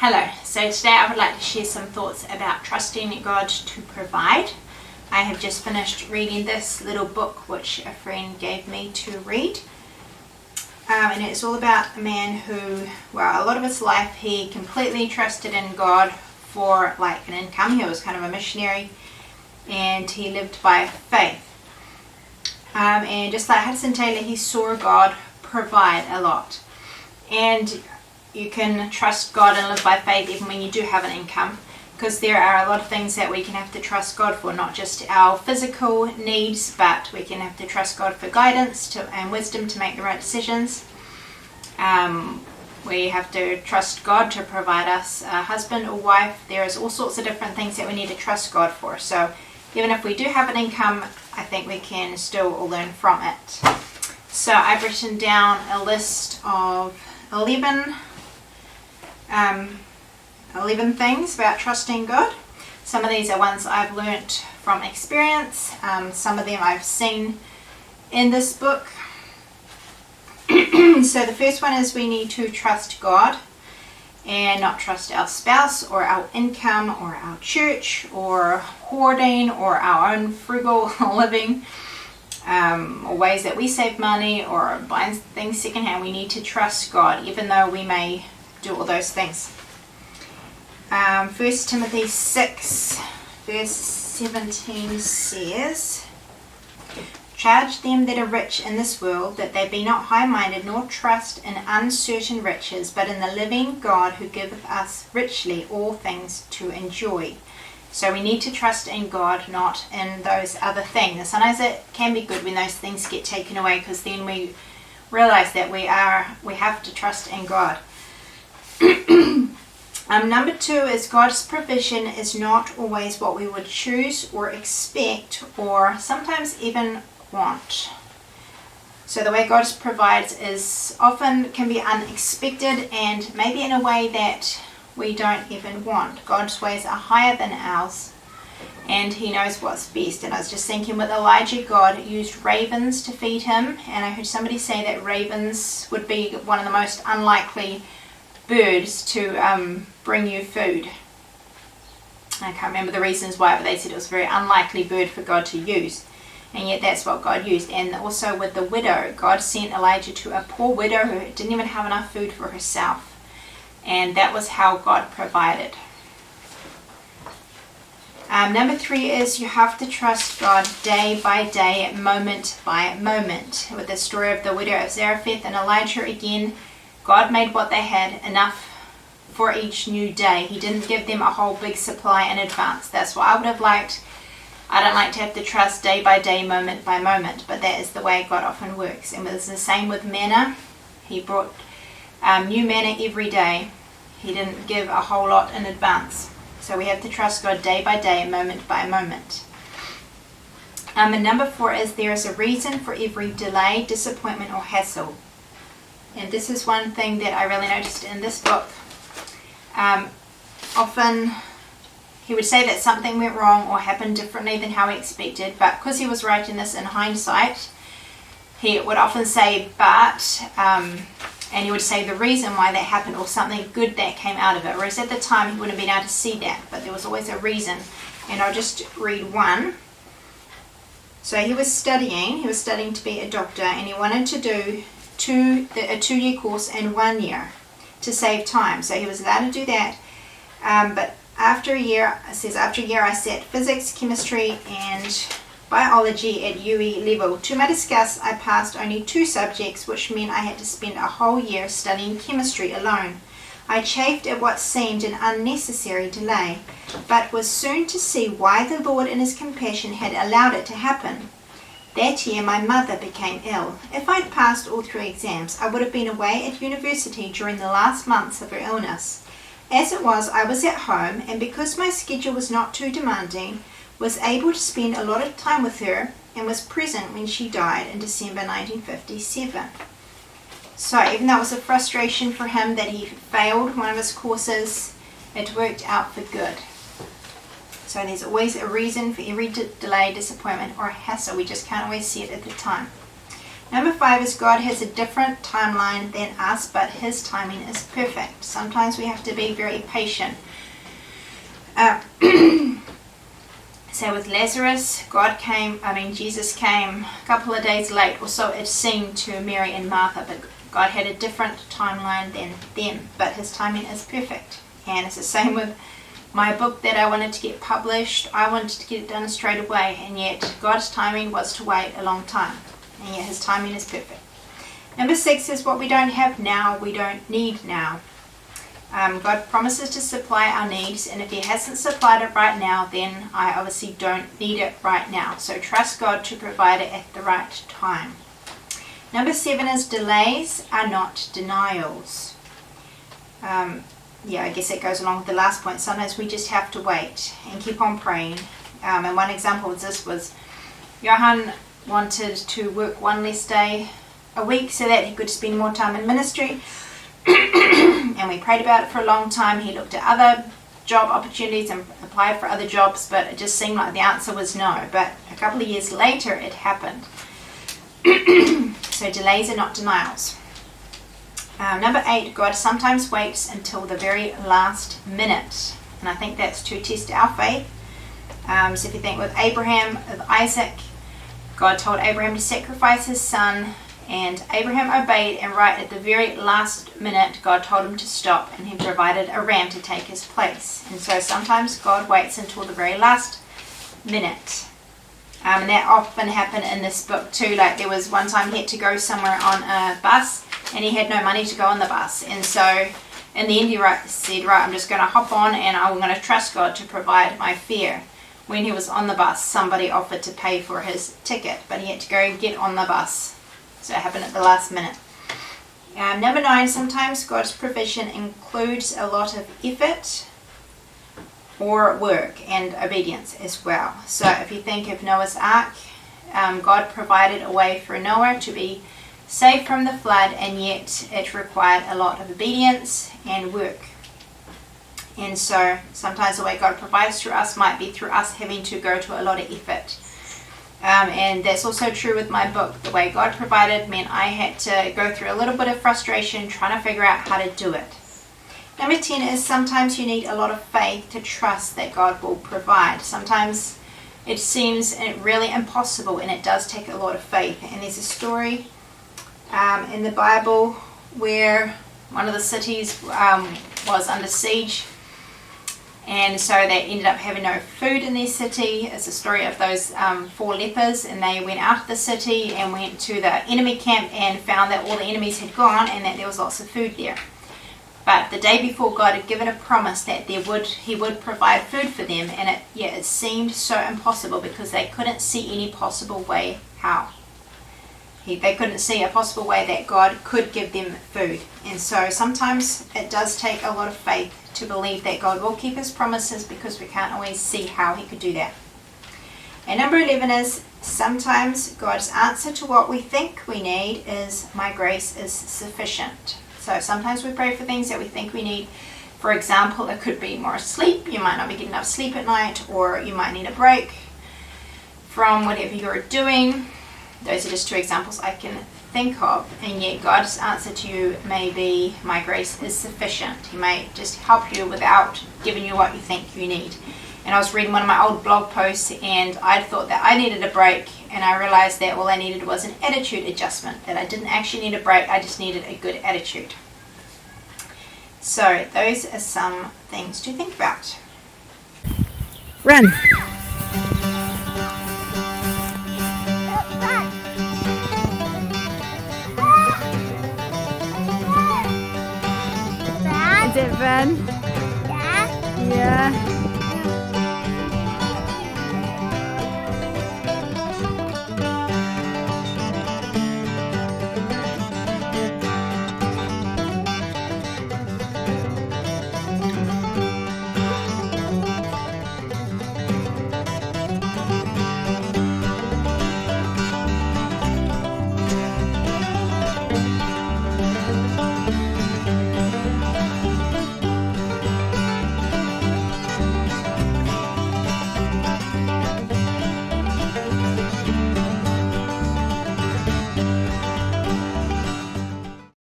Hello, so today I would like to share some thoughts about trusting God to provide. I have just finished reading this little book which a friend gave me to read. And it's all about a man who, well, a lot of his life he completely trusted in God for like an income. He was kind of a missionary and he lived by faith. And just like Hudson Taylor, he saw God provide a lot. And you can trust God and live by faith even when you do have an income, because there are a lot of things that we can have to trust God for, not just our physical needs, but we can have to trust God for guidance and wisdom to make the right decisions. We have to trust God to provide us a husband or wife. There is all sorts of different things that we need to trust God for. So even if we do have an income, I think we can still learn from it. So I've written down a list of 11 things about trusting God. Some of these are ones I've learnt from experience. Some of them I've seen in this book. So the first one is we need to trust God and not trust our spouse or our income or our church or hoarding or our own frugal living, or ways that we save money or buying things secondhand. We need to trust God even though we may do all those things. 1 Timothy 6 verse 17 says, "Charge them that are rich in this world that they be not high-minded, nor trust in uncertain riches, but in the living God who giveth us richly all things to enjoy." So we need to trust in God, not in those other things. And sometimes it can be good when those things get taken away, because then we realize that we have to trust in God. Number 2 is God's provision is not always what we would choose or expect or sometimes even want. So the way God provides is often can be unexpected and maybe in a way that we don't even want. God's ways are higher than ours and he knows what's best. And I was just thinking with Elijah, God used ravens to feed him, and I heard somebody say that ravens would be one of the most unlikely birds to bring you food. I can't remember the reasons why, but they said it was a very unlikely bird for God to use, and yet that's what God used. And also with the widow, God sent Elijah to a poor widow who didn't even have enough food for herself, and that was how God provided. Number 3 is you have to trust God day by day, moment by moment. With the story of the widow of Zarephath and Elijah again, God made what they had enough for each new day. He didn't give them a whole big supply in advance. That's what I would have liked. I don't like to have to trust day by day, moment by moment, but that is the way God often works. And it's the same with manna. He brought new manna every day. He didn't give a whole lot in advance. So we have to trust God day by day, moment by moment. And number 4 is there is a reason for every delay, disappointment, or hassle. And this is one thing that I really noticed in this book. Often he would say that something went wrong or happened differently than how he expected, but because he was writing this in hindsight, he would often say but, and he would say the reason why that happened or something good that came out of it, whereas at the time he wouldn't have been able to see that, but there was always a reason. And I'll just read one. So he was studying to be a doctor, and he wanted to do a 2-year course in 1 year to save time. So he was allowed to do that. But after a year, I sat physics, chemistry, and biology at UE level. To my disgust, I passed only 2 subjects, which meant I had to spend a whole year studying chemistry alone. I chafed at what seemed an unnecessary delay, but was soon to see why the Lord in his compassion had allowed it to happen. That year my mother became ill. If I'd passed all 3 exams, I would have been away at university during the last months of her illness. As it was, I was at home, and because my schedule was not too demanding, was able to spend a lot of time with her and was present when she died in December 1957. So even though it was a frustration for him that he failed one of his courses, it worked out for good. So there's always a reason for every delay, disappointment, or hassle. We just can't always see it at the time. Number 5 is God has a different timeline than us, but his timing is perfect. Sometimes we have to be very patient. So with Lazarus, Jesus came a couple of days late, or so it seemed to Mary and Martha, but God had a different timeline than them, but his timing is perfect. And it's the same with my book that I wanted to get published. I wanted to get it done straight away, and yet God's timing was to wait a long time, and yet his timing is perfect. Number 6 is what we don't have now, we don't need now. God promises to supply our needs, and if he hasn't supplied it right now, then I obviously don't need it right now. So trust God to provide it at the right time. Number 7 is delays are not denials. I guess it goes along with the last point. Sometimes we just have to wait and keep on praying. And one example of this was Johan wanted to work one less day a week so that he could spend more time in ministry. And we prayed about it for a long time. He looked at other job opportunities and applied for other jobs, but it just seemed like the answer was no. But a couple of years later it happened. So delays are not denials. Number 8, God sometimes waits until the very last minute, and I think that's to test our faith. So if you think with Abraham, with Isaac, God told Abraham to sacrifice his son, and Abraham obeyed, and right at the very last minute God told him to stop, and he provided a ram to take his place. And so sometimes God waits until the very last minute. And that often happened in this book too. Like there was one time he had to go somewhere on a bus, and he had no money to go on the bus. And so in the end he said, right, I'm just going to hop on and I'm going to trust God to provide my fare. When he was on the bus, somebody offered to pay for his ticket, but he had to go and get on the bus. So it happened at the last minute. Number 9, sometimes God's provision includes a lot of effort or work and obedience as well. So if you think of Noah's Ark, God provided a way for Noah to be saved from the flood, and yet it required a lot of obedience and work. And so sometimes the way God provides through us might be through us having to go to a lot of effort. And that's also true with my book. The way God provided meant I had to go through a little bit of frustration trying to figure out how to do it. Number 10 is sometimes you need a lot of faith to trust that God will provide. Sometimes it seems really impossible, and it does take a lot of faith. And there's a story in the Bible where one of the cities was under siege, and so they ended up having no food in their city. It's a story of those 4 lepers, and they went out of the city and went to the enemy camp and found that all the enemies had gone and that there was lots of food there. But the day before, God had given a promise that he would provide food for them, and it seemed so impossible because they couldn't see any possible way how. They couldn't see a possible way that God could give them food. And so sometimes it does take a lot of faith to believe that God will keep his promises, because we can't always see how he could do that. And number 11 is sometimes God's answer to what we think we need is, my grace is sufficient. So sometimes we pray for things that we think we need. For example, it could be more sleep. You might not be getting enough sleep at night, or you might need a break from whatever you're doing. Those are just 2 examples I can think of, and yet God's answer to you may be, my grace is sufficient. He may just help you without giving you what you think you need. And I was reading one of my old blog posts, and I thought that I needed a break, and I realized that all I needed was an attitude adjustment, that I didn't actually need a break, I just needed a good attitude. So those are some things to think about. Run! Is it fun? Yeah. Yeah.